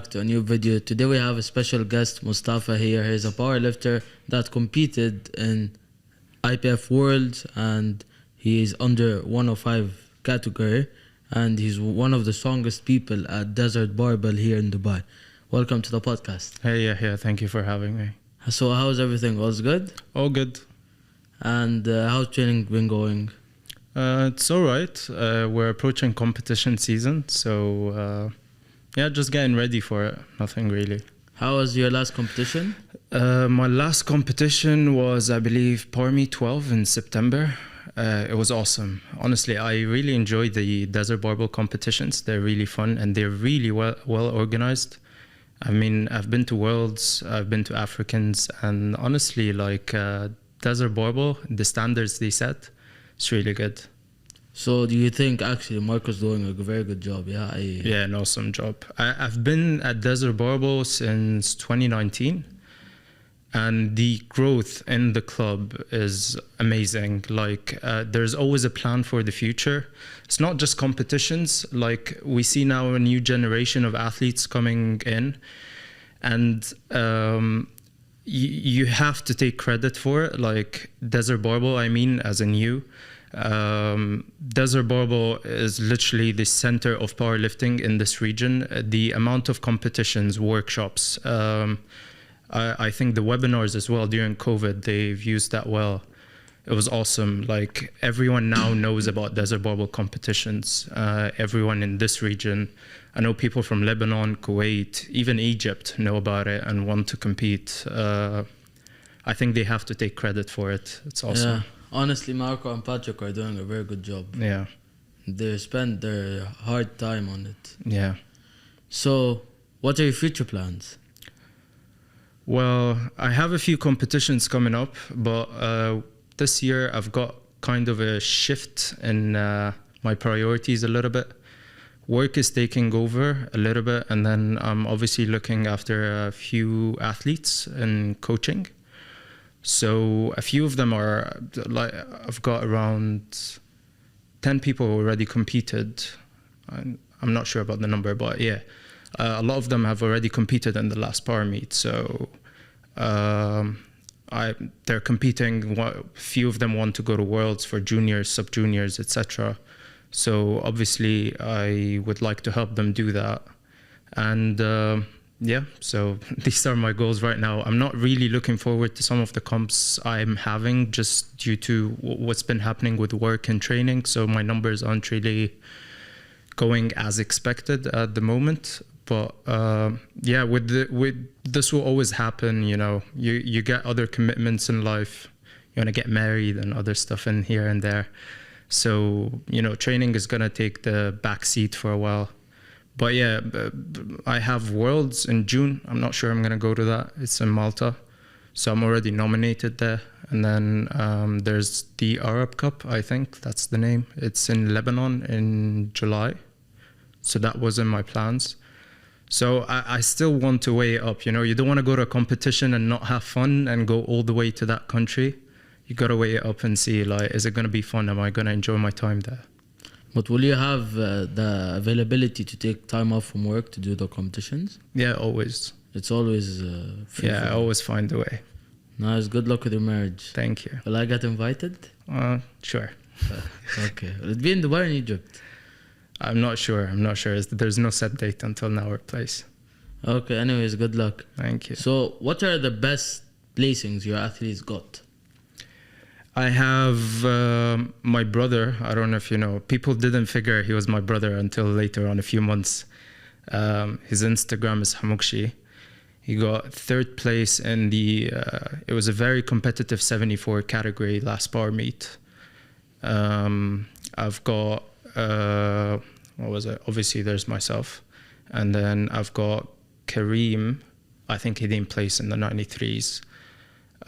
back to a new video. Today we have a special guest, Mostafa here. He's a powerlifter that competed in IPf Worlds and he is under 105 category and he's one of the strongest people at Desert Barbell here in Dubai. Welcome to the podcast. Hey, yeah, thank you for having me. So how's everything? All's good? All good. And how's training been going? It's all right. We're approaching competition season, so yeah, just getting ready for it. Nothing really. How was your last competition? My last competition was, I believe, Power 12 in September. It was awesome. Honestly, I really enjoyed the Desert Barbell competitions. They're really fun and they're really well organized. I mean, I've been to Worlds, I've been to Africans, and honestly, like Desert Barbell, the standards they set, it's really good. So do you think actually Marco's doing a very good job? Yeah, yeah, an awesome job. I've been at Desert Barbell since 2019 and the growth in the club is amazing. Like there's always a plan for the future. It's not just competitions. Like we see now a new generation of athletes coming in and you have to take credit for it. Like Desert Barbell, I mean, as in you. Desert Barbell is literally the center of powerlifting in this region. The amount of competitions, workshops, I think the webinars as well during COVID, they've used that well. It was awesome. Like everyone now knows about Desert Barbell competitions. Everyone in this region. I know people from Lebanon, Kuwait, even Egypt know about it and want to compete. I think they have to take credit for it. It's awesome. Yeah. Honestly, Marco and Patrick are doing a very good job. Yeah. They spend their hard time on it. Yeah. So, what are your future plans? Well, I have a few competitions coming up, but this year I've got kind of a shift in my priorities a little bit. Work is taking over a little bit, and then I'm obviously looking after a few athletes and coaching. So a few of them are, like, I've got around 10 people already competed. I'm not sure about the number, but yeah, a lot of them have already competed in the last power meet. So they're competing. A few of them want to go to Worlds for juniors, sub-juniors, etc. So obviously I would like to help them do that. And yeah, so these are my goals right now. I'm not really looking forward to some of the comps I'm having just due to what's been happening with work and training. So my numbers aren't really going as expected at the moment. But yeah, with this will always happen. You know, you get other commitments in life. You want to get married and other stuff in here and there. So, you know, training is going to take the back seat for a while. But yeah, I have Worlds in June. I'm not sure I'm going to go to that. It's in Malta. So I'm already nominated there. And then there's the Arab Cup, I think that's the name. It's in Lebanon in July. So that was in my plans. So I still want to weigh it up. You know, you don't want to go to a competition and not have fun and go all the way to that country. You got to weigh it up and see, like, is it going to be fun? Am I going to enjoy my time there? But will you have the availability to take time off from work to do the competitions? Yeah, always. It's always free. Yeah, I always find a way. Nice. Good luck with your marriage. Thank you. Will I get invited? Sure. Okay. Will it be in Dubai or in Egypt? I'm not sure. There's no set date until now or place. Okay. Anyways, good luck. Thank you. So, what are the best placings your athletes got? I have my brother. I don't know if you know. People didn't figure he was my brother until later on, a few months. His Instagram is Hamukshi. He got third place in the, it was a very competitive 74 category last power meet. I've got, what was it? Obviously there's myself. And then I've got Kareem. I think he didn't place in the 93s.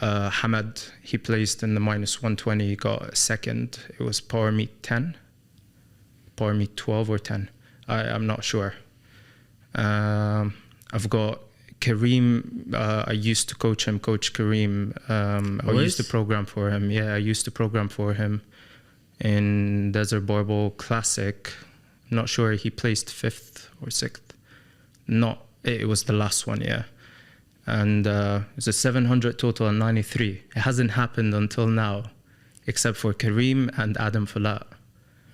Hamad, he placed in the -120, he got a second. It was power meet 10, power meet 12 or 10. I'm not sure. I've got Kareem. I used to coach him, Coach Kareem. I used to program for him. Yeah, I used to program for him in Desert Barbell Classic. I'm not sure, he placed 5th or 6th. Not It was the last one, yeah. And it's a 700 total and 93. It hasn't happened until now, except for Kareem and Adam Falat.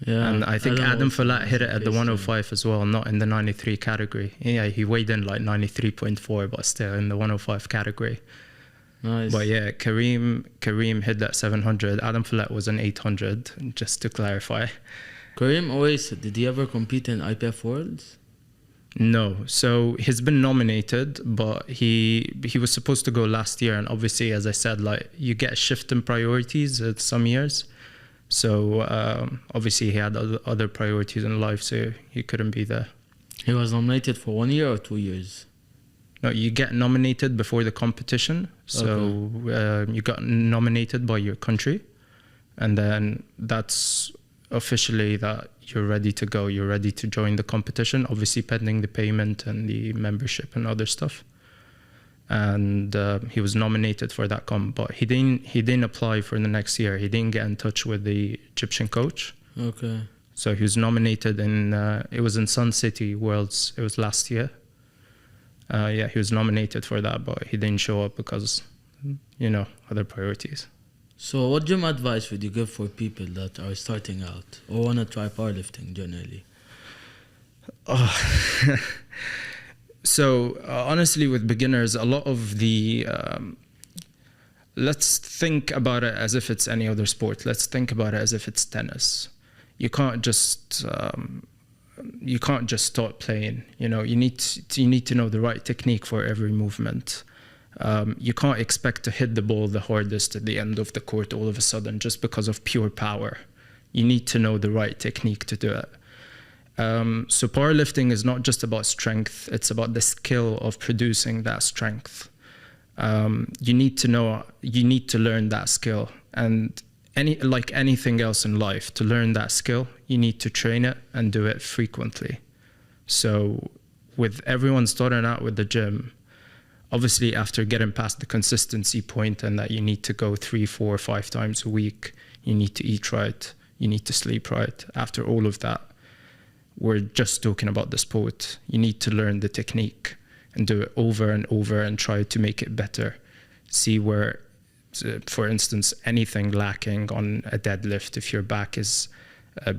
Yeah, And I think Adam also Falat hit it has at the a 105 as well, not in the 93 category. Yeah, he weighed in like 93.4, but still in the 105 category. Nice. But yeah, Kareem hit that 700. Adam Falat was an 800, just to clarify. Kareem always, did he ever compete in IPF Worlds? No, so he's been nominated, but he was supposed to go last year, and obviously, as I said, like you get a shift in priorities at some years. So obviously, he had other priorities in life, so he couldn't be there. He was nominated for 1 year or 2 years? No, you get nominated before the competition. So you got nominated by your country, and then that's officially that you're ready to go. You're ready to join the competition, obviously pending the payment and the membership and other stuff. And he was nominated for that comp, but he didn't apply for the next year. He didn't get in touch with the Egyptian coach. Okay. So he was nominated in it was in Sun City Worlds. It was last year. Yeah, he was nominated for that, but he didn't show up because, other priorities. So what gym advice would you give for people that are starting out or want to try powerlifting generally? So honestly, with beginners, a lot of the let's think about it as if it's any other sport. Let's think about it as if it's tennis. You can't just start playing. You need to know the right technique for every movement. You can't expect to hit the ball the hardest at the end of the court all of a sudden just because of pure power. You need to know the right technique to do it. So powerlifting is not just about strength, it's about the skill of producing that strength. You need to learn that skill. And like anything else in life, to learn that skill, you need to train it and do it frequently. So with everyone starting out with the gym, obviously after getting past the consistency point and that you need to go 3, 4, 5 times a week, you need to eat right, you need to sleep right. After all of that, we're just talking about the sport. You need to learn the technique and do it over and over and try to make it better. See where, for instance, anything lacking on a deadlift, if your back is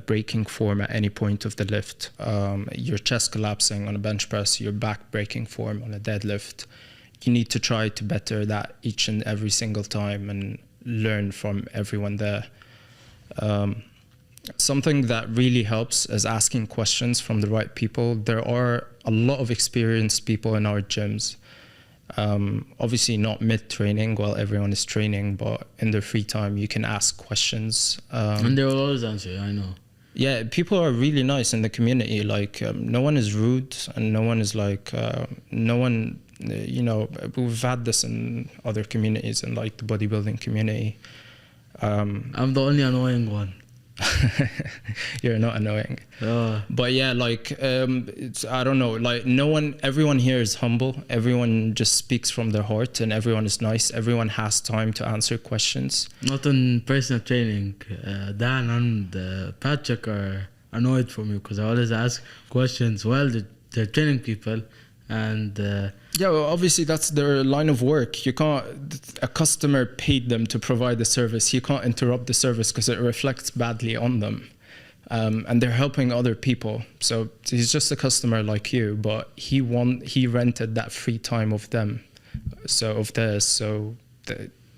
breaking form at any point of the lift, your chest collapsing on a bench press, your back breaking form on a deadlift, you need to try to better that each and every single time and learn from everyone there. Something that really helps is asking questions from the right people. There are a lot of experienced people in our gyms. Obviously not mid-training while everyone is training, but in their free time you can ask questions. And they will always answer, I know. Yeah, people are really nice in the community. Like no one is rude and no one is like, we've had this in other communities in like the bodybuilding community. I'm the only annoying one. You're not annoying. But yeah, like I don't know, like everyone here is humble. Everyone just speaks from their heart and everyone is nice. Everyone has time to answer questions. Not in personal training. Dan and Patrick are annoyed for me because I always ask questions while they're training people. And yeah, well, obviously that's their line of work. You can't, a customer paid them to provide the service. You can't interrupt the service because it reflects badly on them. And they're helping other people. So he's just a customer like you, but he rented that free time of them, so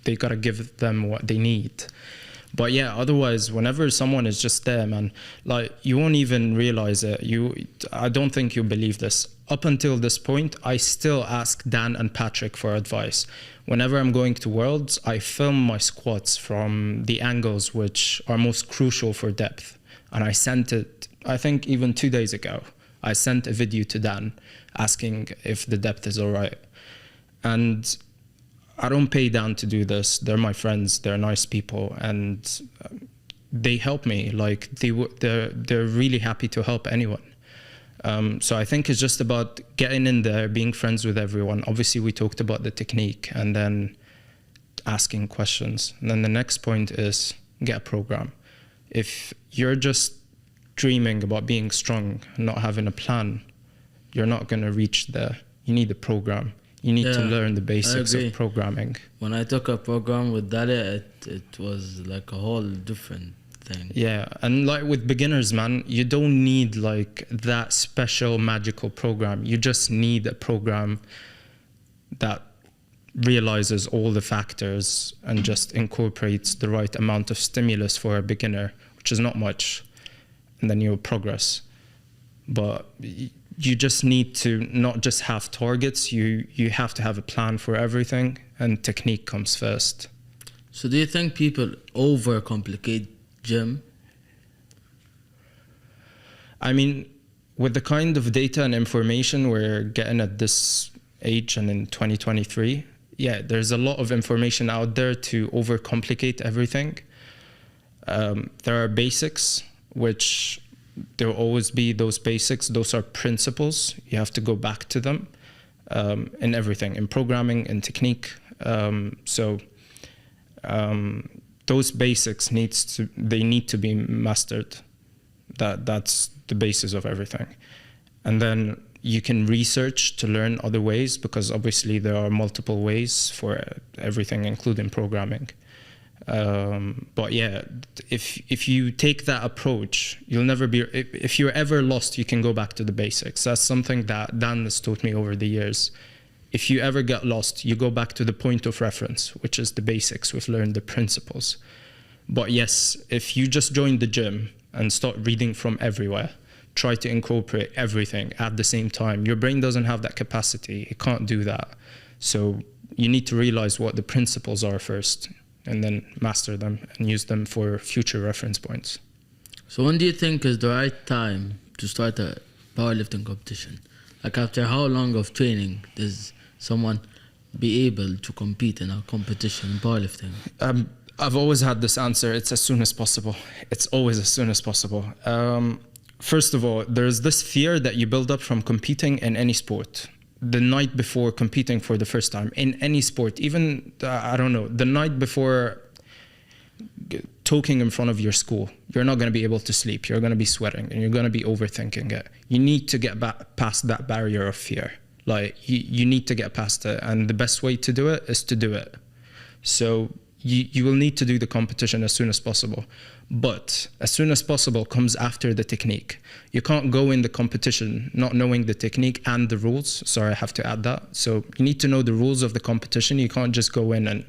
they gotta give them what they need. But yeah, otherwise, whenever someone is just there, man, like you won't even realize it. I don't think you believe this. Up until this point, I still ask Dan and Patrick for advice. Whenever I'm going to Worlds, I film my squats from the angles which are most crucial for depth. And I sent it, I think even 2 days ago, I sent a video to Dan asking if the depth is all right. And I don't pay Dan to do this. They're my friends. They're nice people, and they help me. Like they're really happy to help anyone. So I think it's just about getting in there, being friends with everyone. Obviously, we talked about the technique, and then asking questions. And then the next point is get a program. If you're just dreaming about being strong, not having a plan, you're not going to reach there. You need a program. You need to Yeah, learn the I basics agree. of programming. When I took a program with Dali, it was like a whole different thing. Yeah, and like with beginners, man, you don't need like that special magical program. You just need a program that realizes all the factors and just incorporates the right amount of stimulus for a beginner, which is not much, and then you'll progress. But you just need to not just have targets, you have to have a plan for everything, and technique comes first. So do you think people overcomplicate gym? I mean, with the kind of data and information we're getting at this age and in 2023, yeah, there's a lot of information out there to overcomplicate everything. There are basics, which there will always be those basics. Those are principles. You have to go back to them in everything, in programming, in technique. Those basics need to be mastered. That's the basis of everything. And then you can research to learn other ways, because obviously there are multiple ways for everything, including programming. But yeah, if you take that approach, you'll never be, if you're ever lost, you can go back to the basics. That's something that Dan has taught me over the years. If you ever get lost, you go back to the point of reference, which is the basics. We've learned the principles. But yes, if you just join the gym and start reading from everywhere, try to incorporate everything at the same time, your brain doesn't have that capacity. It can't do that. So you need to realize what the principles are first, and then master them and use them for future reference points. So when do you think is the right time to start a powerlifting competition? Like after how long of training does someone be able to compete in a competition in powerlifting? I've always had this answer. It's as soon as possible. It's always as soon as possible. First of all, there's this fear that you build up from competing in any sport. The night before competing for the first time in any sport, even, I don't know, the night before talking in front of your school, you're not going to be able to sleep. You're going to be sweating and you're going to be overthinking it. You need to get past that barrier of fear. Like you need to get past it. And the best way to do it is to do it. So you will need to do the competition as soon as possible. But as soon as possible comes after the technique. You can't go in the competition not knowing the technique and the rules. Sorry, I have to add that. So you need to know the rules of the competition. You can't just go in and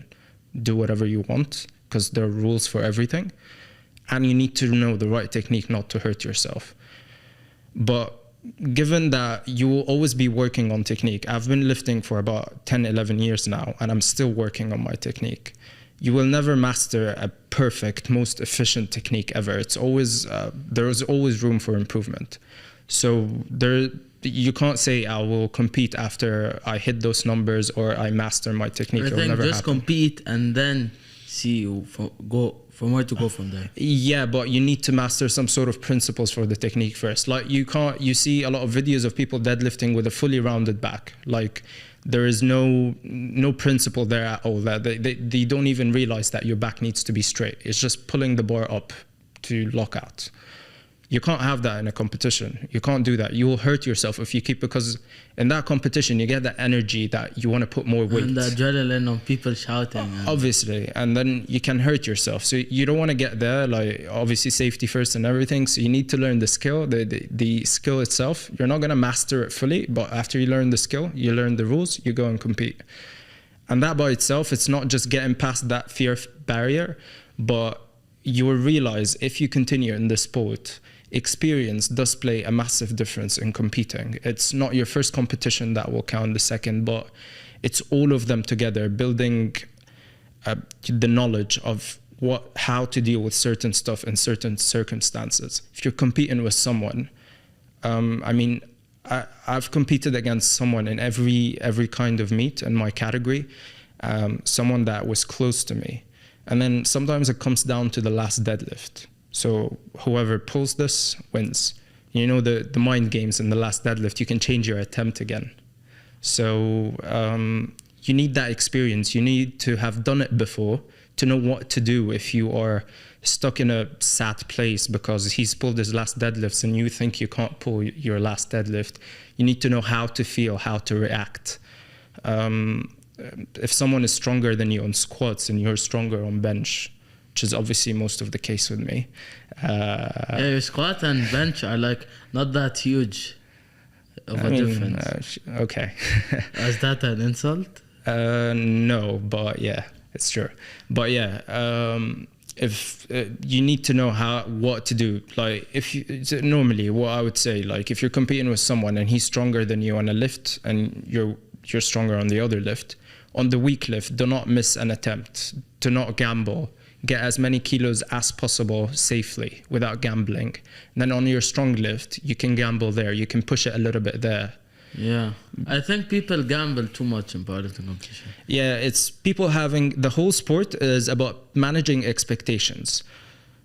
do whatever you want, because there are rules for everything. And you need to know the right technique not to hurt yourself. But given that you will always be working on technique, I've been lifting for about 10, 11 years now, and I'm still working on my technique. You will never master a perfect, most efficient technique ever. It's always, there is always room for improvement. So you can't say I will compete after I hit those numbers or I master my technique. I think just compete and then see from where to go from there. Yeah, but you need to master some sort of principles for the technique first. Like you see a lot of videos of people deadlifting with a fully rounded back. Like there is no principle there at all. That they don't even realize that your back needs to be straight. It's just pulling the bar up to lock out. You can't have that in a competition. You can't do that. You will hurt yourself if you keep, because in that competition, you get that energy that you want to put more weight. And the adrenaline of people shouting. Obviously. And then you can hurt yourself. So you don't want to get there, like obviously safety first and everything. So you need to learn the skill, the skill itself. You're not going to master it fully, but after you learn the skill, you learn the rules, you go and compete. And that by itself, it's not just getting past that fear barrier, but you will realize if you continue in this sport, experience does play a massive difference in competing. It's not your first competition that will count, the second, but it's all of them together, building the knowledge of how to deal with certain stuff in certain circumstances. If you're competing with someone, I've competed against someone in every kind of meet in my category, someone that was close to me. And then sometimes it comes down to the last deadlift. So whoever pulls this wins. You know, the mind games in the last deadlift, you can change your attempt again. So you need that experience. You need to have done it before to know what to do if you are stuck in a sad place because he's pulled his last deadlifts and you think you can't pull your last deadlift. You need to know how to feel, how to react. If someone is stronger than you on squats and you're stronger on bench, which is obviously most of the case with me. Yeah, your squat and bench are like not that huge of a difference. Okay. Is that an insult? No, but yeah, it's true. But yeah, if you need to know what to do. Like if you, normally what I would say, like if you're competing with someone and he's stronger than you on a lift and you're stronger on the other lift, on the weak lift, do not miss an attempt. Do not gamble. Get as many kilos as possible safely without gambling. And then on your strong lift, you can gamble there. You can push it a little bit there. Yeah, I think people gamble too much in powerlifting competition. Yeah, it's people having, the whole sport is about managing expectations.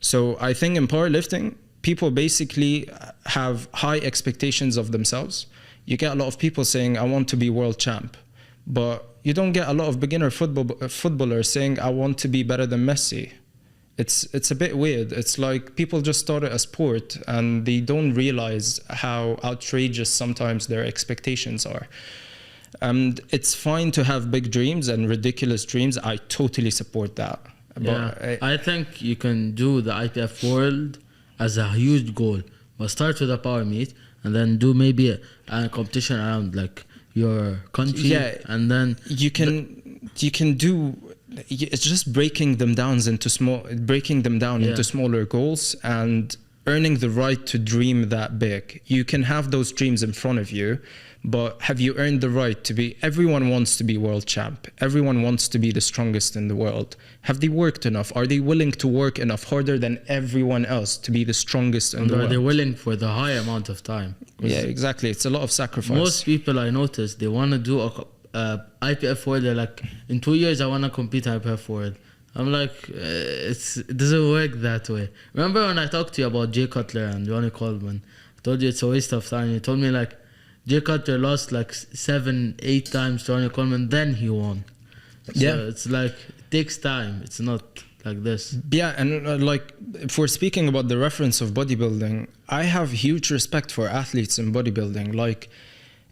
So I think in powerlifting, people basically have high expectations of themselves. You get a lot of people saying, I want to be world champ. But you don't get a lot of beginner footballers saying, I want to be better than Messi. It's a bit weird. It's like people just start a sport and they don't realize how outrageous sometimes their expectations are. And it's fine to have big dreams and ridiculous dreams. I totally support that. Yeah, But I think you can do the IPF World as a huge goal, but start with a power meet and then do maybe a competition around like your country. Yeah, and then you can do. It's just breaking them down into smaller goals and earning the right to dream that big. You can have those dreams in front of you, but have you earned the right to be? Everyone wants to be world champ. Everyone wants to be the strongest in the world. Have they worked enough? Are they willing to work enough harder than everyone else to be the strongest in the world? Are they willing for the high amount of time? Yeah, exactly. It's a lot of sacrifice. Most people I notice, they want to do a IPF World. They're like, in 2 years I want to compete IPF World. I'm like, it doesn't work that way. Remember when I talked to you about Jay Cutler and Ronnie Coleman? I told you it's a waste of time. You told me like Jay Cutler lost like 7-8 times to Ronnie Coleman, then he won. So yeah, it's like it takes time. It's not like this. Yeah, and like if we're speaking about the reference of bodybuilding, I have huge respect for athletes in bodybuilding. Like,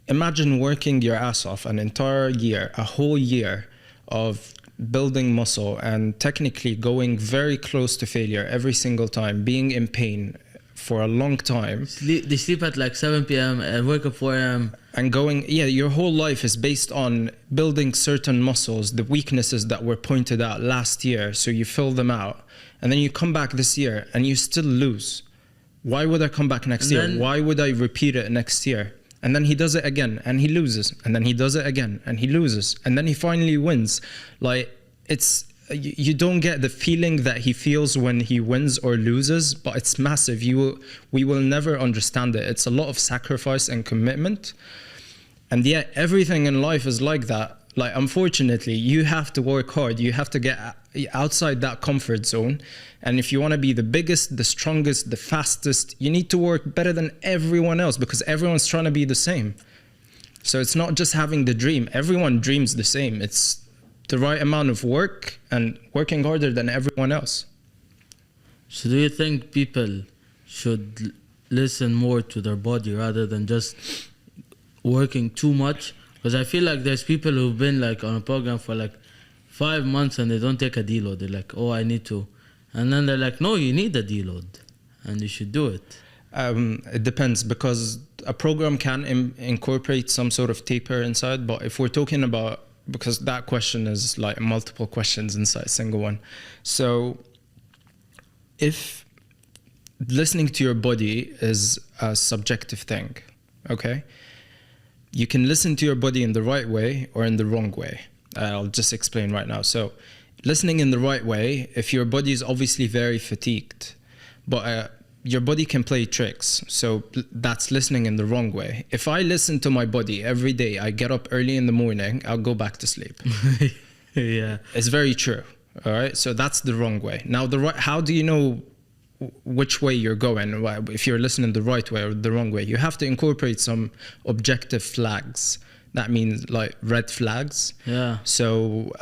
imagine working your ass off an entire year, a whole year of building muscle and technically going very close to failure every single time, being in pain for a long time. They sleep at like 7 p.m. and wake up 4 a.m. And going, yeah, your whole life is based on building certain muscles, the weaknesses that were pointed out last year, so you fill them out. And then you come back this year and you still lose. Why would I come back next year? Why would I repeat it next year? And then he does it again and he loses. And then he does it again and he loses. And then he finally wins. Like, you don't get the feeling that he feels when he wins or loses, but it's massive. We will never understand it. It's a lot of sacrifice and commitment. And yeah, everything in life is like that. Like, unfortunately, you have to work hard. You have to get outside that comfort zone. And if you want to be the biggest, the strongest, the fastest, you need to work better than everyone else because everyone's trying to be the same. So it's not just having the dream. Everyone dreams the same. It's the right amount of work and working harder than everyone else. So do you think people should listen more to their body rather than just working too much? Because I feel like there's people who've been like on a program for like 5 months and they don't take a deload. They're like, oh, I need to. And then they're like, no, you need a deload and you should do it. It depends, because a program can incorporate some sort of taper inside. But if we're talking about, because that question is like multiple questions inside a single one. So if listening to your body is a subjective thing, okay? You can listen to your body in the right way or in the wrong way. I'll just explain right now. So listening in the right way, if your body is obviously very fatigued, but your body can play tricks. So that's listening in the wrong way. If I listen to my body every day, I get up early in the morning, I'll go back to sleep. Yeah. It's very true. All right. So that's the wrong way. Now, how do you know which way you're going? If you're listening the right way or the wrong way, you have to incorporate some objective flags That means like red flags. Yeah. So,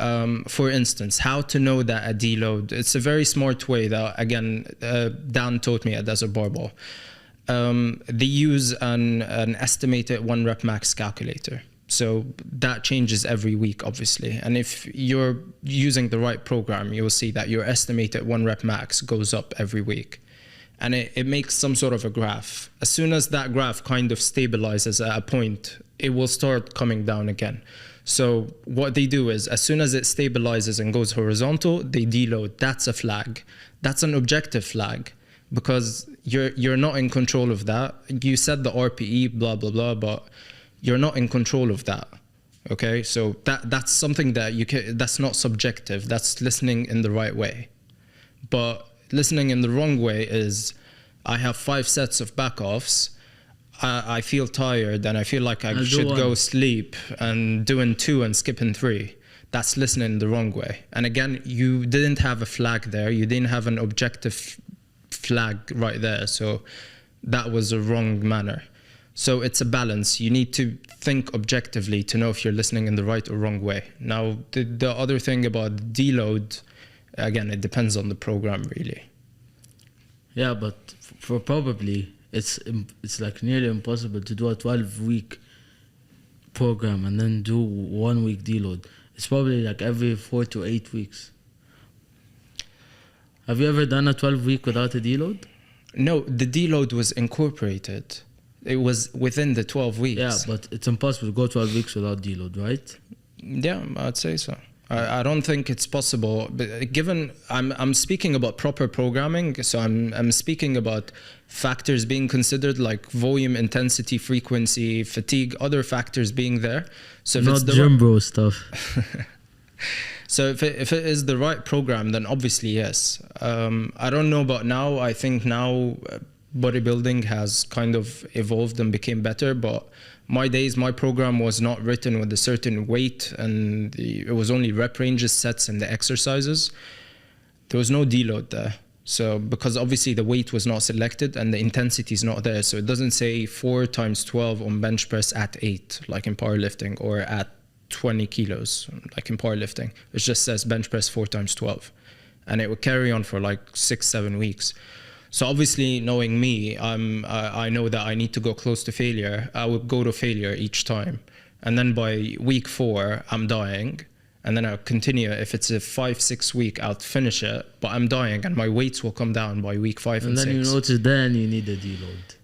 for instance, how to know that a deload, it's a very smart way that, again, Dan taught me at Desert Barbell. They use an estimated 1 rep max calculator. So that changes every week, obviously. And if you're using the right program, you'll see that your estimated 1 rep max goes up every week. And it makes some sort of a graph. As soon as that graph kind of stabilizes at a point, it will start coming down again. So what they do is, as soon as it stabilizes and goes horizontal, they deload. That's a flag. That's an objective flag, because you're not in control of that. You set the RPE, blah, blah, blah, but you're not in control of that. Okay, so that's something that that's not subjective. That's listening in the right way. But listening in the wrong way is, I have 5 sets of back-offs, I feel tired and I feel like I should go sleep, and doing 2 and skipping 3. That's listening the wrong way. And again, you didn't have a flag there. You didn't have an objective flag right there. So that was a wrong manner. So it's a balance. You need to think objectively to know if you're listening in the right or wrong way. Now, the other thing about deload, again, it depends on the program, really. Yeah, but for probably it's like nearly impossible to do a 12-week program and then do 1 week deload. It's probably like every 4 to 8 weeks. Have you ever done a 12-week without a deload? No, the deload was incorporated. It was within the 12 weeks. Yeah, but it's impossible to go 12 weeks without deload, right? Yeah, I'd say so. I don't think it's possible, but given I'm speaking about proper programming, so I'm speaking about factors being considered, like volume, intensity, frequency, fatigue, other factors being there. So if not it's the gym bro stuff. So if it is the right program, then obviously yes. I don't know about now. I think now bodybuilding has kind of evolved and became better, but my days, my program was not written with a certain weight, and it was only rep ranges, sets, and the exercises. There was no deload there. So because obviously the weight was not selected and the intensity is not there. So it doesn't say 4 times 12 on bench press at 8, like in powerlifting, or at 20 kilos, like in powerlifting. It just says bench press 4 times 12. And it would carry on for like 6-7 weeks. So obviously, knowing me, I know that I need to go close to failure. I would go to failure each time. And then by week 4, I'm dying. And then I'll continue. If it's a 5-6 week, I'll finish it. But I'm dying, and my weights will come down by week 5 and 6. And then you notice then you need a deload.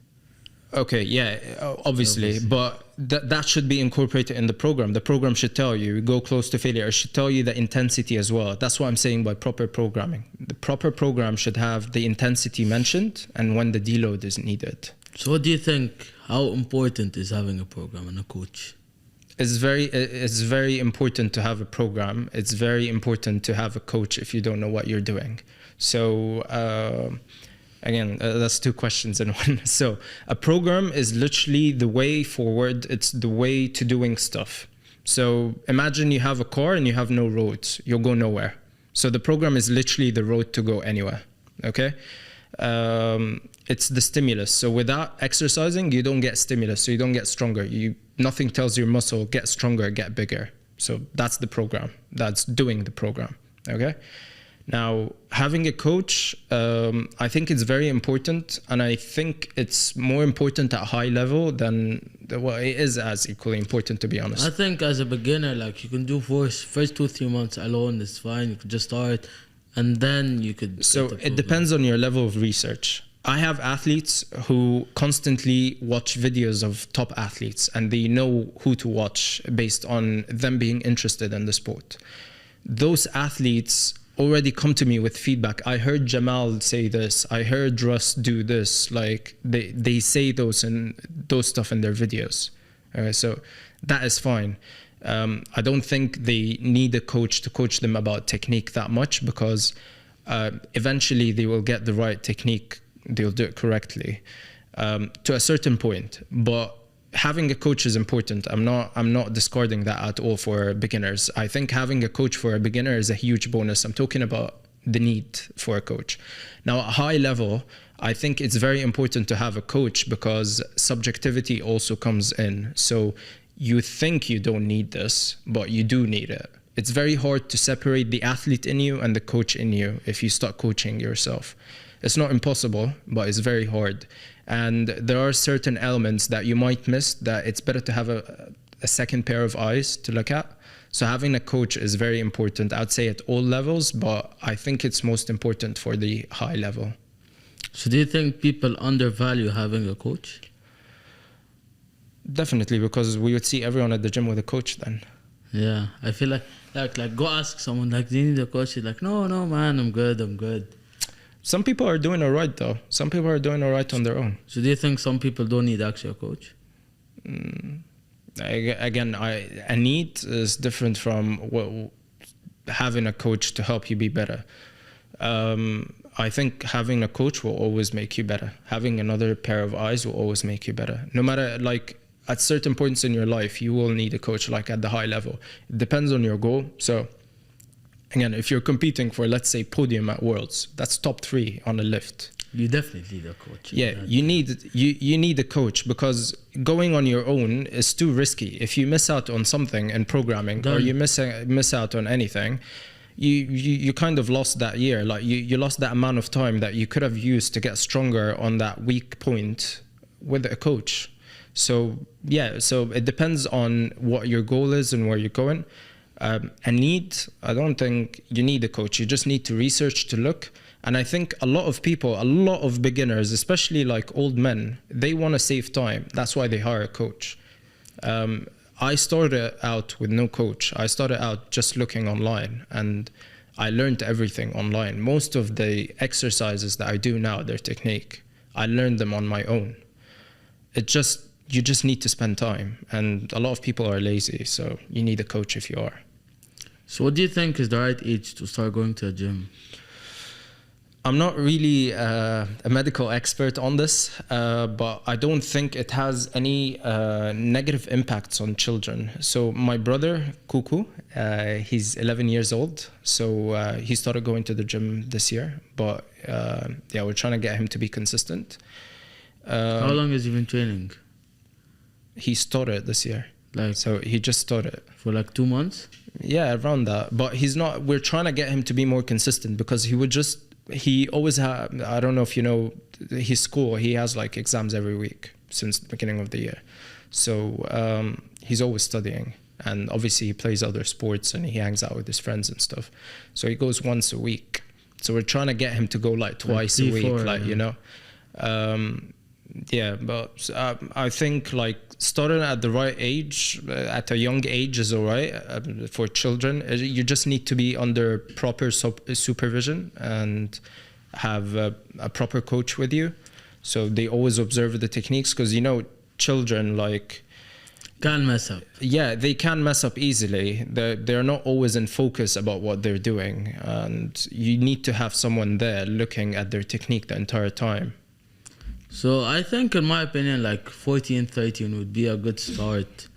Okay, yeah, obviously. But that should be incorporated in the program. The program should tell you, go close to failure. It should tell you the intensity as well. That's what I'm saying by proper programming. The proper program should have the intensity mentioned and when the deload is needed. So what do you think, how important is having a program and a coach? It's very important to have a program. It's very important to have a coach if you don't know what you're doing. So, again, that's 2 questions in one. So a program is literally the way forward. It's the way to doing stuff. So imagine you have a car and you have no roads. You'll go nowhere. So the program is literally the road to go anywhere. Okay? It's the stimulus. So without exercising, you don't get stimulus. So you don't get stronger. Nothing tells your muscle, get stronger, get bigger. So that's the program. That's doing the program. Okay? Now, having a coach, I think it's very important, and I think it's more important at a high level than, well, it is as equally important, to be honest. I think as a beginner, like you can do first 2-3 months alone, it's fine. You could just start, and then you could. So it depends on your level of research. I have athletes who constantly watch videos of top athletes, and they know who to watch based on them being interested in the sport. Those athletes already come to me with feedback. I heard Jamal say this. I heard Russ do this. Like they say those stuff in their videos. So that is fine. I don't think they need a coach to coach them about technique that much, because eventually they will get the right technique. They'll do it correctly to a certain point. But having a coach is important. I'm not discarding that at all for beginners. I think having a coach for a beginner is a huge bonus. I'm talking about the need for a coach. Now, at a high level, I think it's very important to have a coach because subjectivity also comes in. So you think you don't need this, but you do need it. It's very hard to separate the athlete in you and the coach in you if you start coaching yourself. It's not impossible, but it's very hard. And there are certain elements that you might miss that it's better to have a second pair of eyes to look at. So having a coach is very important, I'd say at all levels, but I think it's most important for the high level. So do you think people undervalue having a coach? Definitely, because we would see everyone at the gym with a coach then. Yeah, I feel like go ask someone, like, do you need a coach? He's like, no, man, I'm good. Some people are doing all right though. Some people are doing all right on their own. So do you think some people don't need actually a coach? Again, a need is different from having a coach to help you be better. I think having a coach will always make you better. Having another pair of eyes will always make you better. No matter, like, at certain points in your life, you will need a coach, like at the high level. It depends on your goal. So again, if you're competing for, let's say, podium at Worlds, that's top 3 on the lift. You definitely need a coach. Yeah, you need a coach, because going on your own is too risky. If you miss out on something in programming, or you miss out on anything, you kind of lost that year. Like you lost that amount of time that you could have used to get stronger on that weak point with a coach. So yeah, so it depends on what your goal is and where you're going. I don't think you need a coach. You just need to research, to look. And I think a lot of beginners, especially like old men, they want to save time. That's why they hire a coach. I started out with no coach. I started out just looking online, and I learned everything online. Most of the exercises that I do now, their technique, I learned them on my own. You just need to spend time, and a lot of people are lazy, so you need a coach if you are. So what do you think is the right age to start going to a gym? I'm not really a medical expert on this, but I don't think it has any negative impacts on children. So my brother, Kuku, he's 11 years old. So he started going to the gym this year. But yeah, we're trying to get him to be consistent. How long has he been training? He started this year. So he just started. For like 2 months? Yeah, around that. But we're trying to get him to be more consistent, because he always had, I don't know if you know his school, he has like exams every week since the beginning of the year. So he's always studying, and obviously he plays other sports and he hangs out with his friends and stuff. So he goes once a week. So we're trying to get him to go like twice a week, you know. Yeah, but I think like starting at the right age, at a young age is all right for children. You just need to be under proper supervision and have a proper coach with you. So they always observe the techniques, because, you know, children like... Can mess up. Yeah, they can mess up easily. They're not always in focus about what they're doing. And you need to have someone there looking at their technique the entire time. So I think, in my opinion, like 14, 13 would be a good start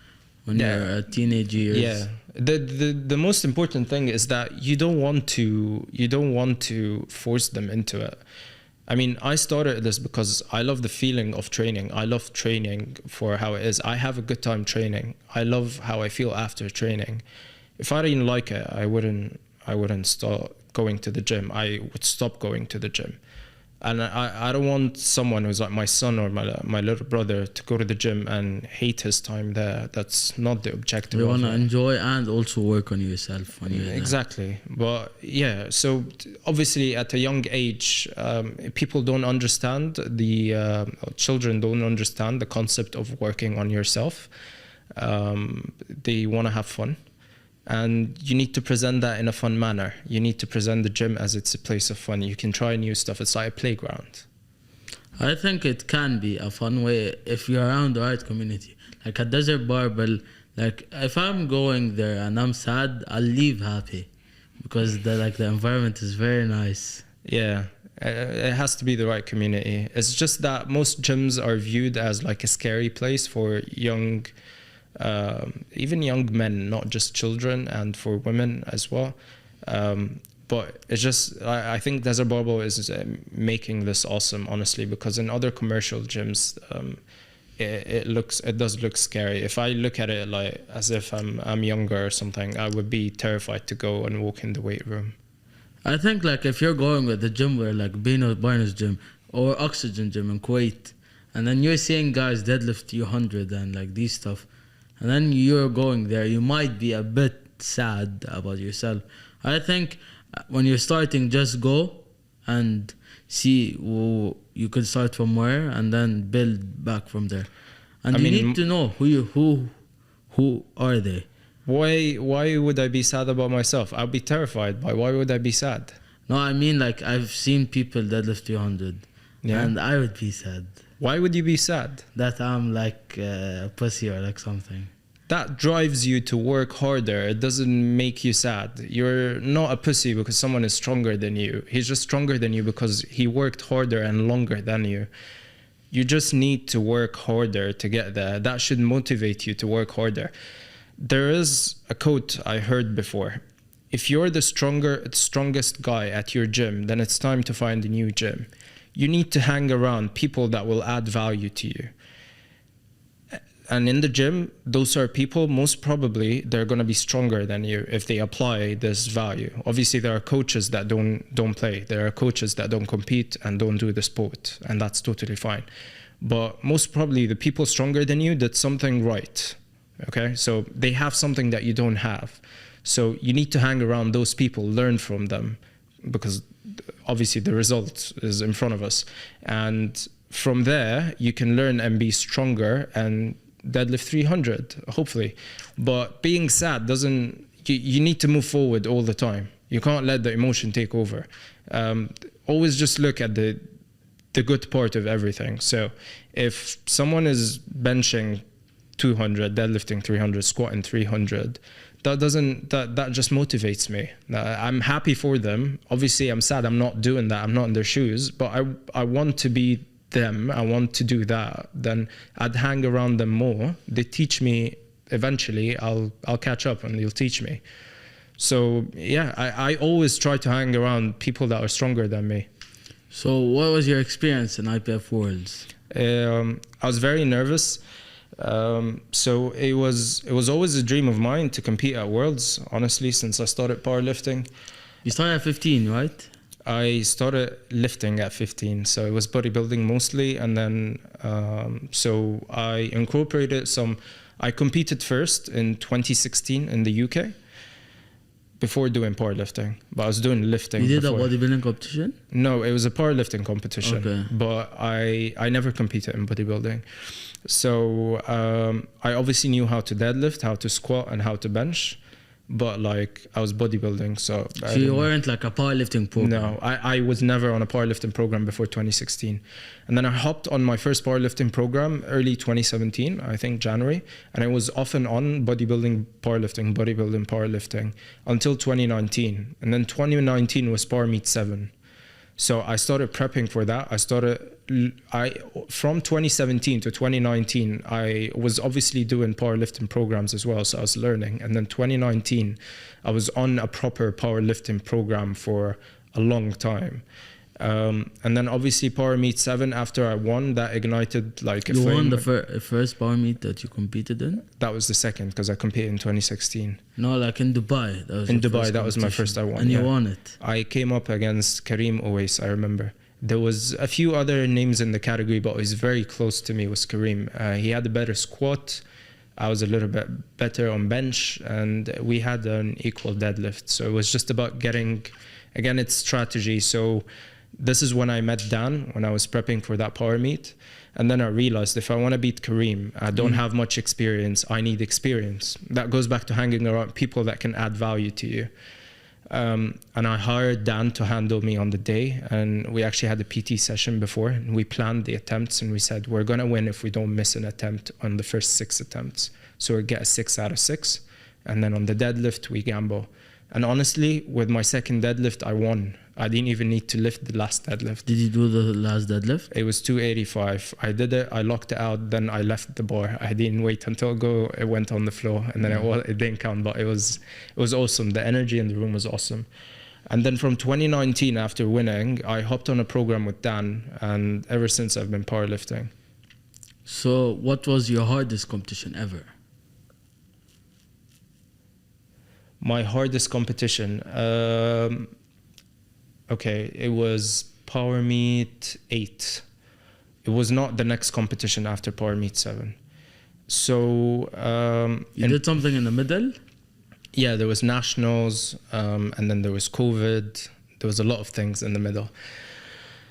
when you're a teenage years. Yeah. The most important thing is that you don't want to force them into it. I mean, I started this because I love the feeling of training. I love training for how it is. I have a good time training. I love how I feel after training. If I didn't like it, I wouldn't start going to the gym. I would stop going to the gym. And I don't want someone who's like my son or my little brother to go to the gym and hate his time there. That's not the objective. You want to enjoy and also work on yourself. Exactly. But yeah, so obviously at a young age, people don't understand, children don't understand the concept of working on yourself. They want to have fun. And you need to present that in a fun manner. You need to present the gym as it's a place of fun. You can try new stuff. It's like a playground. I think it can be a fun way if you're around the right community. Like at Desert Barbell, like if I'm going there and I'm sad, I'll leave happy, because the environment is very nice. Yeah, it has to be the right community. It's just that most gyms are viewed as like a scary place for even young men, not just children, and for women as well. But it's just, I think Desert Barbell is making this awesome, honestly, because in other commercial gyms, it does look scary. If I look at it like as if I'm younger or something, I would be terrified to go and walk in the weight room. I think like if you're going with the gym where like Barnes gym or Oxygen gym in Kuwait, and then you're seeing guys deadlift 200 and like these stuff, and then you're going there, you might be a bit sad about yourself. I think when you're starting, just go and see you could start from where and then build back from there. And you need to know who are they. Why would I be sad about myself? I'll be terrified. Why would I be sad? No, I mean like I've seen people deadlift 200 and I would be sad. Why would you be sad? That I'm like a pussy or like something. That drives you to work harder. It doesn't make you sad. You're not a pussy because someone is stronger than you. He's just stronger than you because he worked harder and longer than you. You just need to work harder to get there. That should motivate you to work harder. There is a quote I heard before. If you're the strongest guy at your gym, then it's time to find a new gym. You need to hang around people that will add value to you. And in the gym, those are people, most probably, they're going to be stronger than you if they apply this value. Obviously, there are coaches that don't play. There are coaches that don't compete and don't do the sport, and that's totally fine. But most probably, the people stronger than you did something right, okay? So they have something that you don't have. So you need to hang around those people, learn from them, because obviously the result is in front of us. And from there, you can learn and be stronger and deadlift 300, hopefully. But being sad doesn't, you need to move forward all the time. You can't let the emotion take over. Always just look at the good part of everything. So if someone is benching 200, deadlifting 300, squatting 300, that just motivates me. I'm happy for them. Obviously, I'm sad I'm not doing that. I'm not in their shoes, but I want to be them. I want to do that. Then I'd hang around them more. They teach me. Eventually, I'll catch up and they'll teach me. So yeah, I always try to hang around people that are stronger than me. So what was your experience in IPF Worlds? I was very nervous. So it was always a dream of mine to compete at Worlds, honestly, since I started powerlifting. You started at 15, right? I started lifting at 15, so it was bodybuilding mostly, and then so I incorporated I competed first in 2016 in the UK before doing powerlifting, but I was doing lifting. You did before. a bodybuilding competition? No, it was a powerlifting competition, okay. But I never competed in bodybuilding. So I obviously knew how to deadlift, how to squat, and how to bench. But like I was bodybuilding, so you weren't like a powerlifting program? No, I was never on a powerlifting program before 2016. And then I hopped on my first powerlifting program early 2017, I think January. And I was off and on bodybuilding, powerlifting until 2019. And then 2019 was Power Meet 7. So I started prepping for that. From 2017 to 2019, I was obviously doing powerlifting programs as well, so I was learning. And then 2019, I was on a proper powerlifting program for a long time. And then obviously Power Meet 7, after I won, that ignited like a flame. You won the first Power Meet that you competed in? That was the second, because I competed in 2016. No, like in Dubai. In Dubai, that was my first I won. And you won it? I came up against Kareem Owais, I remember. There was a few other names in the category, but it was very close to me was Kareem. He had a better squat. I was a little bit better on bench, and we had an equal deadlift. So it was just about getting, again, it's strategy. So this is when I met Dan, when I was prepping for that power meet. And then I realized if I want to beat Kareem, I don't have much experience. I need experience. That goes back to hanging around people that can add value to you. And I hired Dan to handle me on the day, and we actually had a PT session before, and we planned the attempts, and we said we're going to win if we don't miss an attempt on the first 6 attempts. So we get a 6 out of 6, and then on the deadlift we gamble. And honestly, with my second deadlift, I won. I didn't even need to lift the last deadlift. Did you do the last deadlift? It was 285. I did it, I locked it out, then I left the bar. I didn't wait until it went on the floor, and then it didn't count, but it was awesome. The energy in the room was awesome. And then from 2019, after winning, I hopped on a program with Dan, and ever since I've been powerlifting. So, what was your hardest competition ever? My hardest competition. Okay, it was Power Meet 8. It was not the next competition after Power Meet 7. So You did something in the middle? yeah, there was nationals, and then there was COVID. There was a lot of things in the middle.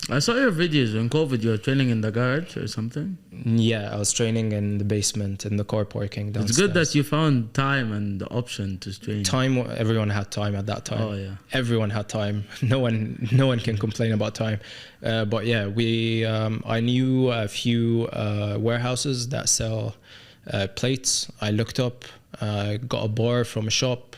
I saw your videos in COVID. You were training in the garage or something. Yeah, I was training in the basement in the car parking downstairs. It's good that you found time and the option to train. Time, everyone had time at that time. Oh yeah. Everyone had time. No one can complain about time. But yeah, I knew a few warehouses that sell plates. I looked up, got a bar from a shop.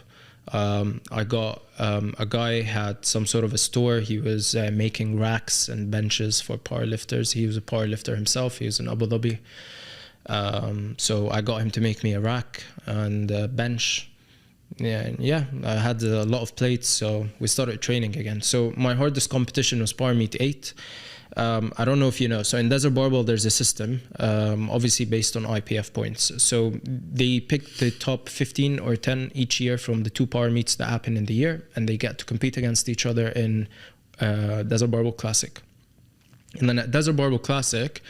I got a guy had some sort of a store. He was making racks and benches for powerlifters. He was a powerlifter himself. He was in Abu Dhabi. So I got him to make me a rack and a bench. Yeah, I had a lot of plates, so we started training again. So my hardest competition was Power Meet 8. I don't know if you know. So in Desert Barbell, there's a system, obviously based on IPF points. So they pick the top 15 or 10 each year from the 2 power meets that happen in the year, and they get to compete against each other in Desert Barbell Classic. And then at Desert Barbell Classic,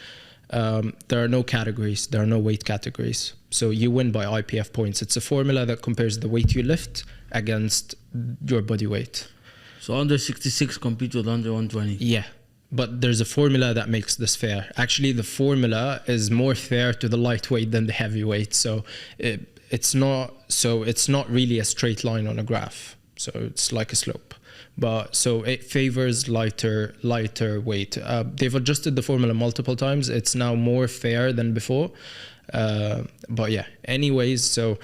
there are no categories. There are no weight categories. So you win by IPF points. It's a formula that compares the weight you lift against your body weight. So under 66 compete with under 120. Yeah. But there's a formula that makes this fair. Actually, the formula is more fair to the lightweight than the heavyweight. So it's not really a straight line on a graph. So it's like a slope. But so it favors lighter weight. They've adjusted the formula multiple times. It's now more fair than before. But yeah, anyways, so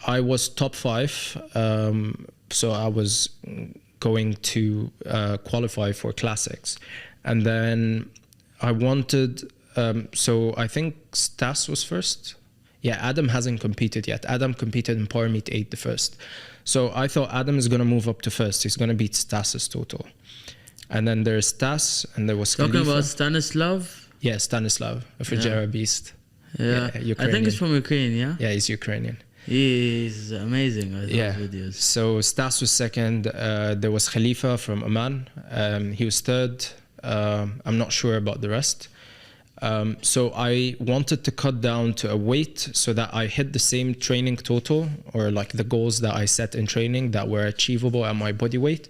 I was top 5. So I was going to qualify for classics, and then I wanted so I think Stas was first. Yeah, Adam hasn't competed yet. Adam competed in Power Meet 8 the first. So I thought Adam is going to move up to first. He's going to beat Stas's total. And then there's Stas, and there was Talking Khalifa. about Stanislav? Yeah, Stanislav, a Fujera beast. Yeah. I think he's from Ukraine, yeah? Yeah, he's Ukrainian. He's amazing. I love videos. So Stas was second. There was Khalifa from Oman. He was third. I'm not sure about the rest. So I wanted to cut down to a weight so that I hit the same training total, or like the goals that I set in training that were achievable at my body weight,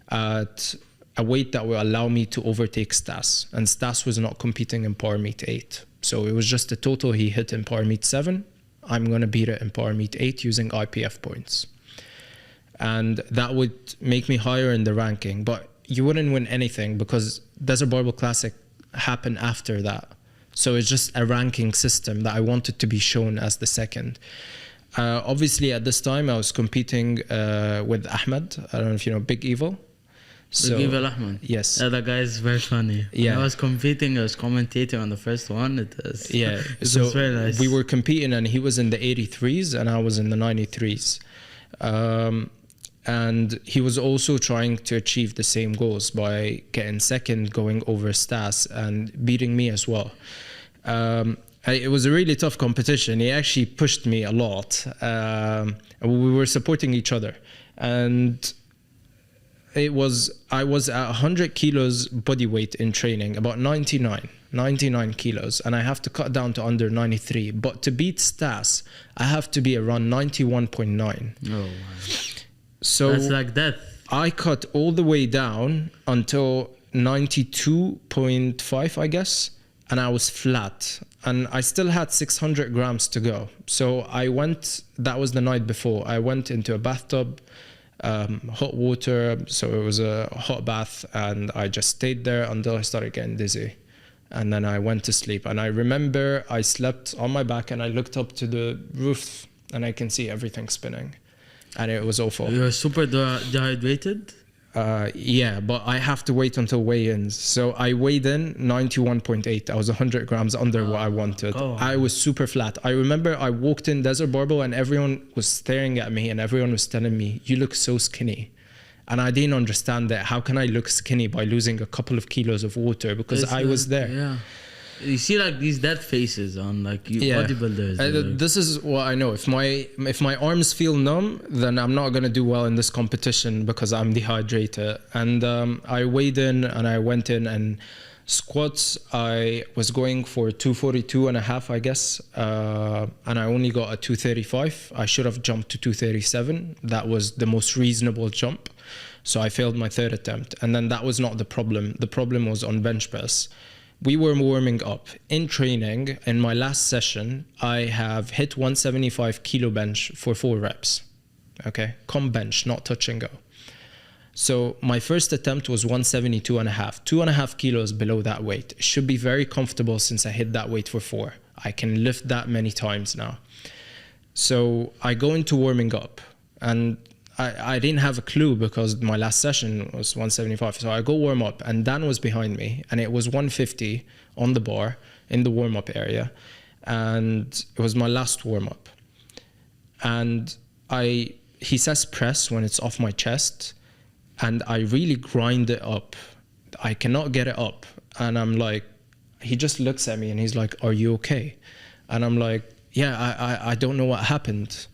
at a weight that will allow me to overtake Stas. And Stas was not competing in Power Meet 8. So it was just the total he hit in Power Meet 7. I'm going to beat it in Power Meet 8 using IPF points. And that would make me higher in the ranking. But you wouldn't win anything because Desert Barbell Classic happened after that. So it's just a ranking system that I wanted to be shown as the second. Obviously, at this time, I was competing with Ahmed. I don't know if you know Big Evil. So, Big Evil Ahmed. Yes. That guy is very funny. Yeah. When I was competing, I was commentating on the first one. It was very nice. We were competing, and he was in the 83s, and I was in the 93s. And he was also trying to achieve the same goals by getting second, going over Stas, and beating me as well. It was a really tough competition. He actually pushed me a lot. We were supporting each other. And I was at 100 kilos body weight in training, about 99 kilos, and I have to cut down to under 93. But to beat Stas, I have to be around 91.9. Oh, wow. So that's like death. I cut all the way down until 92.5, I guess, and I was flat. And I still had 600 grams to go. So I went, that was the night before, I went into a bathtub, hot water, so it was a hot bath, and I just stayed there until I started getting dizzy, and then I went to sleep. And I remember I slept on my back, and I looked up to the roof, and I can see everything spinning, and it was awful. You were super dehydrated? Yeah, but I have to wait until weigh-ins. So I weighed in 91.8. I was 100 grams under what I wanted. I was super flat. I remember I walked in Desert Barbell and everyone was staring at me and everyone was telling me, "You look so skinny." And I didn't understand that. How can I look skinny by losing a couple of kilos of water? Because I was there. Yeah. you see like these dead faces on like you bodybuilders. This is what I know. If my arms feel numb, then I'm not gonna do well in this competition because I'm dehydrated. And I weighed in and I went in, and squats I was going for 242 and a half, I guess, and I only got a 235. I should have jumped to 237. That was the most reasonable jump. So I failed my third attempt. And then that was not the problem. The problem was on bench press. We were warming up. In training, in my last session, I have hit 175 kilo bench for 4 reps. Okay, comp bench, not touch and go. So my first attempt was 172 and a half, 2.5 kilos below that weight. It should be very comfortable since I hit that weight for 4. I can lift that many times now. So I go into warming up, and I didn't have a clue because my last session was 175. So I go warm up, and Dan was behind me, and it was 150 on the bar in the warm up area. And it was my last warm up. And he says press when it's off my chest, and I really grind it up. I cannot get it up. And I'm like, he just looks at me and he's like, are you okay? And I'm like, yeah, I don't know what happened.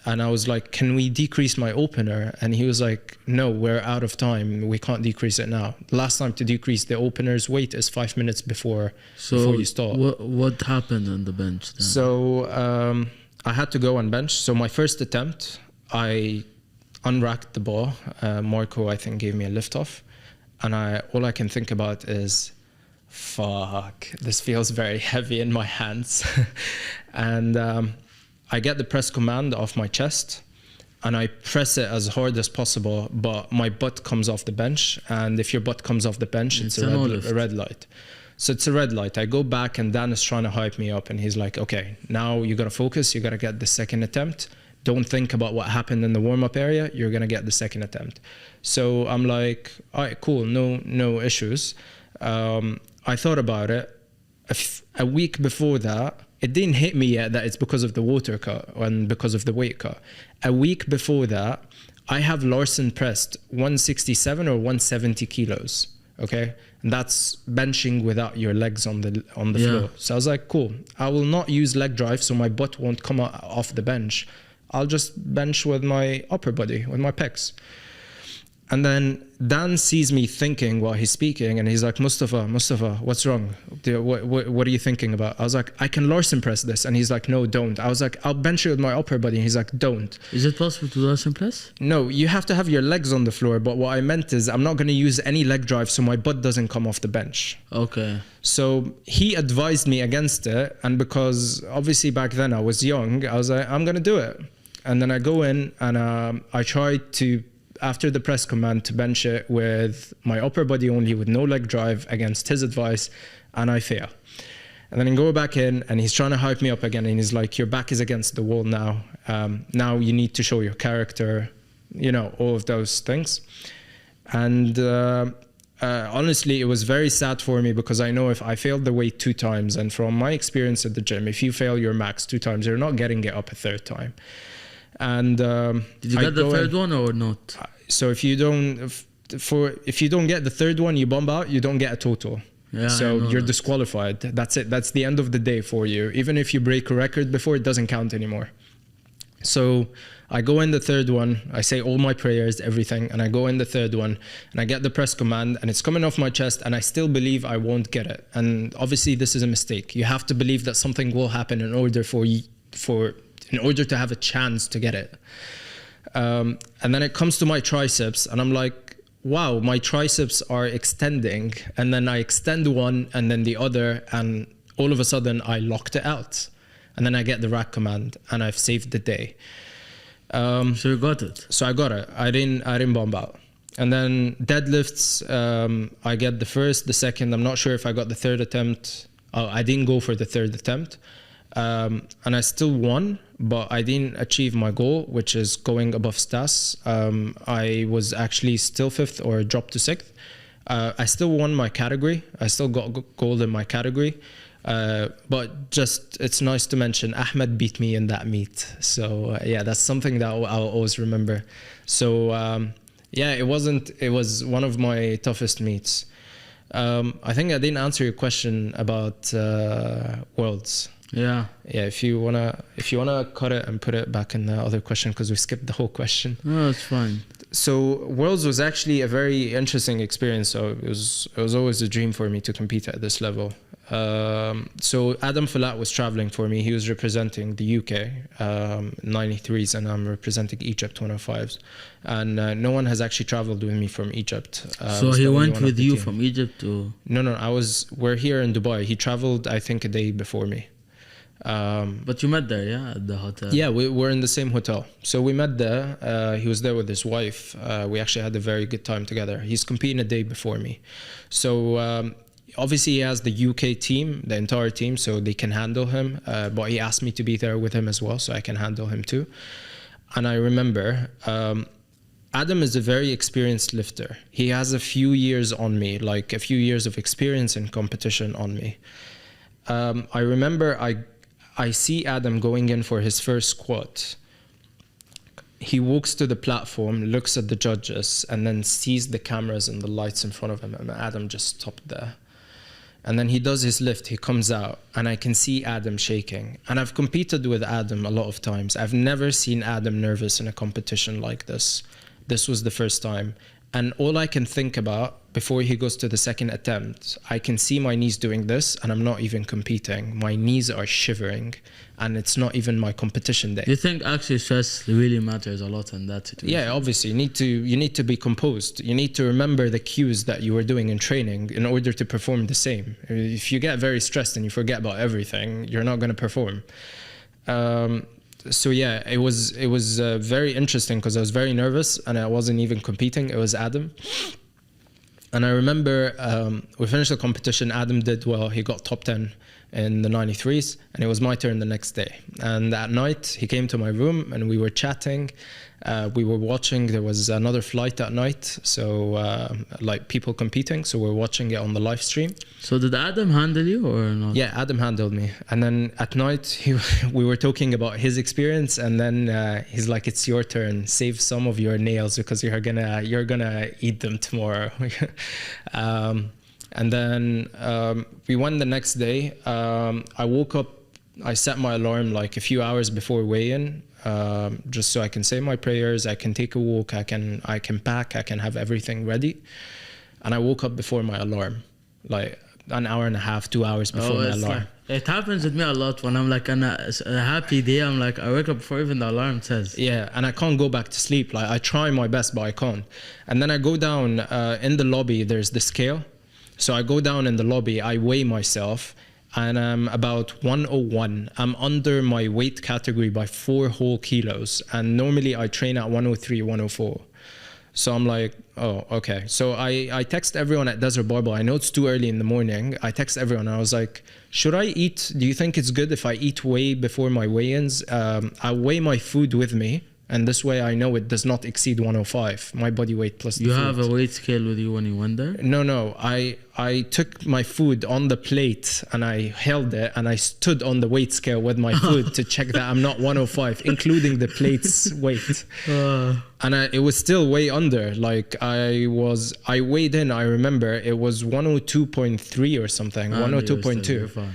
And I was like, can we decrease my opener? And he was like, no, we're out of time. We can't decrease it now. The last time to decrease the opener's weight is 5 minutes before you start. What happened on the bench then? So I had to go on bench. So my first attempt, I unracked the bar. Marco, I think, gave me a lift off. And all I can think about is, fuck, this feels very heavy in my hands. And I get the press command off my chest, and I press it as hard as possible, but my butt comes off the bench. And if your butt comes off the bench, it's a red light. So it's a red light. I go back, and Dan is trying to hype me up, and he's like, okay, now you got to focus. You got to get the second attempt. Don't think about what happened in the warm-up area. You're going to get the second attempt. So I'm like, all right, cool, no issues. I thought about it. A week before that, it didn't hit me yet that it's because of the water cut and because of the weight cut. A week before that, I have Larson pressed 167 or 170 kilos, okay? And that's benching without your legs on the floor. So I was like, cool. I will not use leg drive so my butt won't come off the bench. I'll just bench with my upper body, with my pecs. And then Dan sees me thinking while he's speaking, and he's like, Mostafa, what's wrong? What are you thinking about? I was like, I can Larson press this. And he's like, no, don't. I was like, I'll bench it with my upper body. And he's like, don't. Is it possible to Larson press? No, you have to have your legs on the floor. But what I meant is I'm not going to use any leg drive so my butt doesn't come off the bench. Okay. So he advised me against it. And because obviously back then I was young, I was like, I'm going to do it. And then I go in and I try to, after the press command, to bench it with my upper body only with no leg drive against his advice, and I fail. And then I go back in, and he's trying to hype me up again, and he's like, your back is against the wall now. Now you need to show your character, all of those things. And honestly, it was very sad for me because I know if I failed the weight 2 times, and from my experience at the gym, if you fail your max 2 times, you're not getting it up a 3rd time. And did you get the 3rd one or not? So if you don't get the 3rd one, you bomb out, you don't get a total. Yeah, so you're disqualified. That's it. That's the end of the day for you. Even if you break a record before, it doesn't count anymore. So I go in the 3rd one, I say all my prayers, everything, and I go in the 3rd one, and I get the press command, and it's coming off my chest, and I still believe I won't get it. And obviously this is a mistake. You have to believe that something will happen in order to have a chance to get it. And then it comes to my triceps, and I'm like, wow, my triceps are extending. And then I extend one and then the other, and all of a sudden I locked it out. And then I get the rack command, and I've saved the day. So you got it? So I got it. I didn't bomb out. And then deadlifts, I get the 1st, the 2nd. I'm not sure if I got the 3rd attempt. Oh, I didn't go for the 3rd attempt. And I still won, but I didn't achieve my goal, which is going above Stas. I was actually still 5th or dropped to 6th. I still won my category. I still got gold in my category. But just, it's nice to mention Ahmed beat me in that meet. So yeah, that's something that I'll always remember. So yeah, it was one of my toughest meets. I think I didn't answer your question about worlds. Yeah. Yeah, if you wanna cut it and put it back in the other question, because we skipped the whole question. No, it's fine. So Worlds was actually a very interesting experience. So it was always a dream for me to compete at this level. So Adam Falat was traveling for me. He was representing the UK 93s, and I'm representing Egypt 105s. And no one has actually traveled with me from Egypt. So he went with you from Egypt to? No. We're here in Dubai. He traveled, I think, a day before me. But you met there, yeah, at the hotel. Yeah, we were in the same hotel. So we met there. He was there with his wife. We actually had a very good time together. He's competing a day before me. So obviously he has the UK team, the entire team, so they can handle him. But he asked me to be there with him as well, so I can handle him too. And I remember Adam is a very experienced lifter. He has a few years on me, like a few years of experience in competition on me. I remember I see Adam going in for his first squat. He walks to the platform, looks at the judges, and then sees the cameras and the lights in front of him, and Adam just stopped there. And then he does his lift, he comes out, and I can see Adam shaking. And I've competed with Adam a lot of times. I've never seen Adam nervous in a competition like this. This was the first time. And all I can think about before he goes to the second attempt, I can see my knees doing this, and I'm not even competing. My knees are shivering, and it's not even my competition day. Do you think actually stress really matters a lot in that situation? Yeah, obviously you need to be composed. You need to remember the cues that you were doing in training in order to perform the same. If you get very stressed and you forget about everything, you're not going to perform. So yeah, it was very interesting because I was very nervous and I wasn't even competing. It was Adam. And I remember we finished the competition. Adam did well. He got top 10 in the 93s, and it was my turn the next day. And at night, he came to my room and we were chatting. We were watching, there was another flight that night, so like people competing, so we're watching it on the live stream. So did Adam handle you or not? Yeah, Adam handled me. And then at night, we were talking about his experience, and then he's like, it's your turn, save some of your nails because you're gonna eat them tomorrow. And then we went the next day. I woke up, I set my alarm like a few hours before weigh-in, just so I can say my prayers, I can take a walk, I can pack, I can have everything ready. And I woke up before my alarm, like an hour and a half, 2 hours before my alarm. It happens with me a lot when I'm like on a happy day. I'm like, I wake up before even the alarm says. Yeah, and I can't go back to sleep. Like I try my best, but I can't. And then I go down in the lobby, there's the scale. So I go down in the lobby, I weigh myself, and I'm about 101. I'm under my weight category by 4 whole kilos. And normally I train at 103, 104. So I'm like, oh, okay. So I text everyone at Desert Barbell. I know it's too early in the morning. I text everyone. I was like, should I eat? Do you think it's good if I eat way before my weigh-ins? I weigh my food with me. And this way I know it does not exceed 105, my body weight plus the food. You have a weight scale with you when you went there? No. I took my food on the plate and I held it and I stood on the weight scale with my food to check that I'm not 105, including the plate's weight. And it was still way under. Like I weighed in, I remember it was 102.3 or something, 102.2.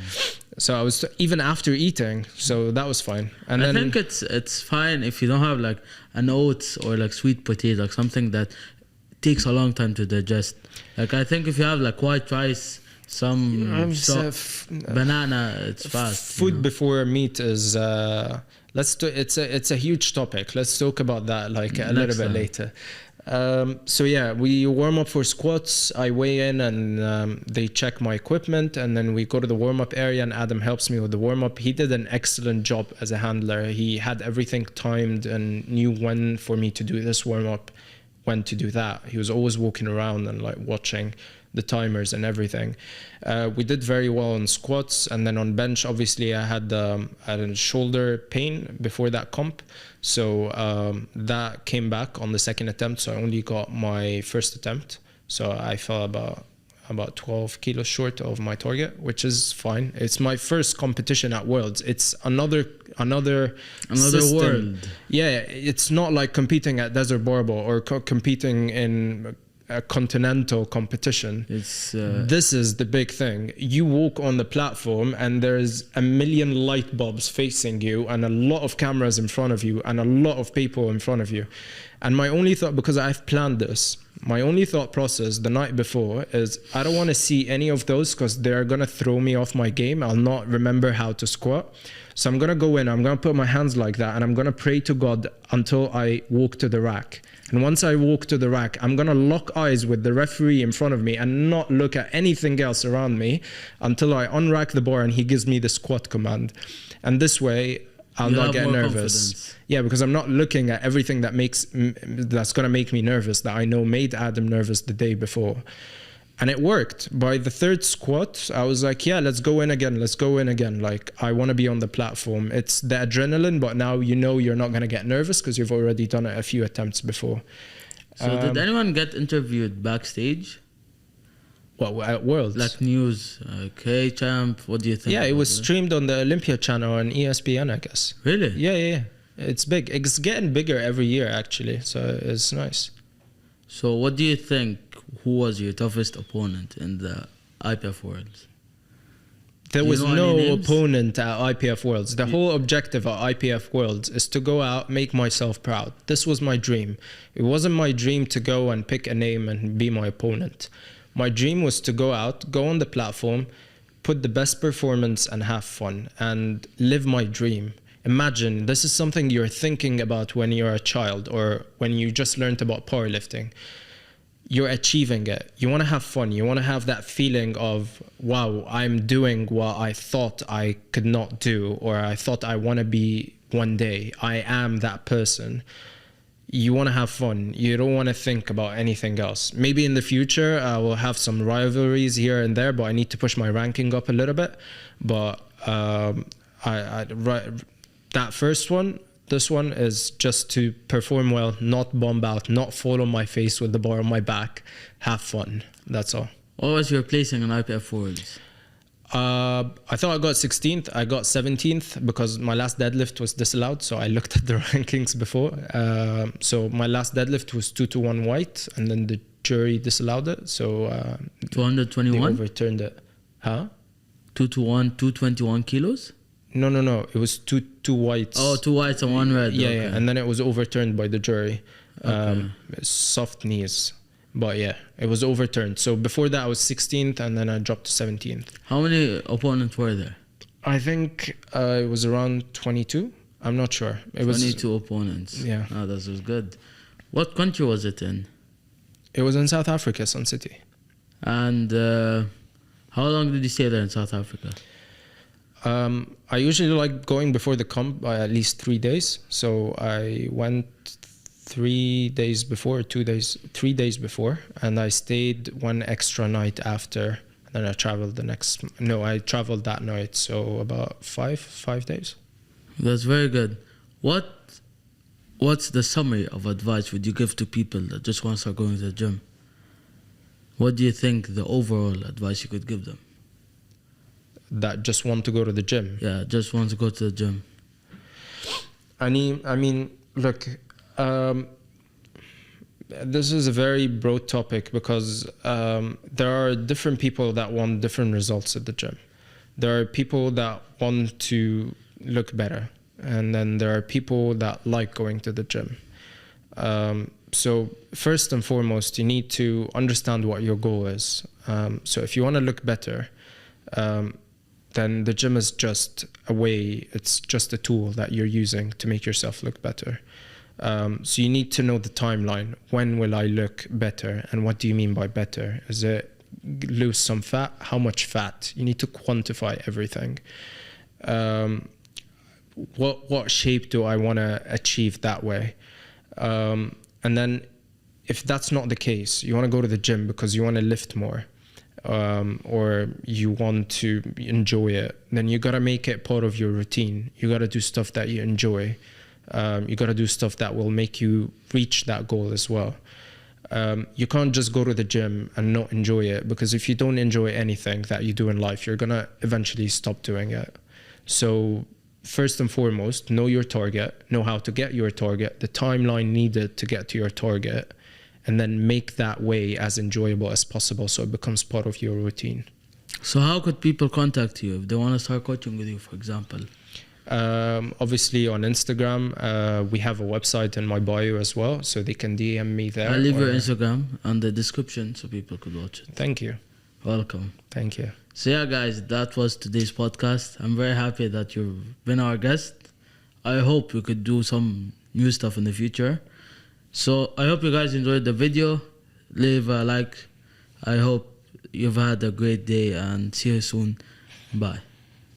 So I was even after eating, so that was fine. And I think it's fine if you don't have like an oats or like sweet potato, like something that takes a long time to digest. Like I think if you have like white rice, some banana, it's fast. Food before meat is it's a huge topic. Let's talk about that like a little bit later. So yeah, we warm up for squats. I weigh in and they check my equipment, and then we go to the warm-up area and Adam helps me with the warm-up. He did an excellent job as a handler. He had everything timed and knew when for me to do this warm-up, when to do that. He was always walking around and like watching the timers and everything. We did very well on squats, and then on bench, obviously I had a shoulder pain before that comp. So that came back on the second attempt. So I only got my first attempt. So I fell about 12 kilos short of my target, which is fine. It's my first competition at Worlds. It's another system. World. Yeah, it's not like competing at Desert Barbell or competing in a continental competition. It's This is the big thing. You walk on the platform and there's a million light bulbs facing you and a lot of cameras in front of you and a lot of people in front of you. And my only thought, because I've planned this, my only thought process the night before is I don't want to see any of those because they're going to throw me off my game. I'll not remember how to squat. So I'm going to go in, I'm going to put my hands like that, and I'm going to pray to God until I walk to the rack. And once I walk to the rack, I'm going to lock eyes with the referee in front of me and not look at anything else around me until I unrack the bar and he gives me the squat command. And this way, I'll not get nervous. Confidence. Yeah, because I'm not looking at everything that's going to make me nervous, that I know made Adam nervous the day before. And it worked. By the third squat, I was like, yeah, let's go in again. Let's go in again. Like, I want to be on the platform. It's the adrenaline, but now you know you're not going to get nervous because you've already done it a few attempts before. So did anyone get interviewed backstage? Well, at Worlds? Like news, like, hey, champ, what do you think? Yeah, it was streamed on the Olympia channel on ESPN, I guess. Really? Yeah. It's big. It's getting bigger every year, actually. So it's nice. So what do you think, who was your toughest opponent in the IPF Worlds? There was no opponent at IPF Worlds. The whole objective at IPF Worlds is to go out, make myself proud. This was my dream. It wasn't my dream to go and pick a name and be my opponent. My dream was to go out, go on the platform, put the best performance and have fun and live my dream. Imagine, this is something you're thinking about when you're a child or when you just learned about powerlifting. You're achieving it. You want to have fun. You want to have that feeling of, wow, I'm doing what I thought I could not do, or I thought I want to be one day. I am that person. You want to have fun. You don't want to think about anything else. Maybe in the future, I will have some rivalries here and there, but I need to push my ranking up a little bit. But that first one, this one is just to perform well, not bomb out, not fall on my face with the bar on my back, have fun. That's all. What was your placing in IPF Worlds? I thought I got 16th. I got 17th because my last deadlift was disallowed. So I looked at the rankings before. So my last deadlift was 2-1 white, and then the jury disallowed it. So 221? they overturned it. Huh? 2-1, 221 kilos? No. It was two whites. Oh, 2 whites and 1 red. Yeah, okay. yeah. And then it was overturned by the jury. Okay. Soft knees. But yeah, it was overturned. So before that, I was 16th, and then I dropped to 17th. How many opponents were there? I think it was around 22. I'm not sure. It 22 opponents. Yeah. Oh, that was good. What country was it in? It was in South Africa, Sun City. And how long did you stay there in South Africa? I usually like going before the comp by at least 3 days. So I went 3 days before, 3 days before, and I stayed one extra night after. And then I traveled I traveled that night. So about five days. That's very good. What's the summary of advice would you give to people that just want to start going to the gym? What do you think the overall advice you could give them? That just want to go to the gym. Yeah, just want to go to the gym. I mean, look, this is a very broad topic because there are different people that want different results at the gym. There are people that want to look better, and then there are people that like going to the gym. So first and foremost, you need to understand what your goal is. So if you want to look better, then the gym is just a way, it's just a tool that you're using to make yourself look better. So you need to know the timeline. When will I look better? And what do you mean by better? Is it lose some fat? How much fat? You need to quantify everything. What shape do I want to achieve that way? And then if that's not the case, you want to go to the gym because you want to lift more. Or you want to enjoy it, then you got to make it part of your routine. You got to do stuff that you enjoy. You got to do stuff that will make you reach that goal as well. You can't just go to the gym and not enjoy it, because if you don't enjoy anything that you do in life, you're going to eventually stop doing it. So first and foremost, know your target, know how to get your target, the timeline needed to get to your target, and then make that way as enjoyable as possible so it becomes part of your routine. So how could people contact you if they want to start coaching with you, for example? Obviously on Instagram, we have a website in my bio as well, so they can DM me there. I'll leave your Instagram on the description so people could watch it. Thank you. Welcome. Thank you. So yeah, guys, that was today's podcast. I'm very happy that you've been our guest. I hope we could do some new stuff in the future. So I hope you guys enjoyed the video. Leave a like. I hope you've had a great day and see you soon. Bye.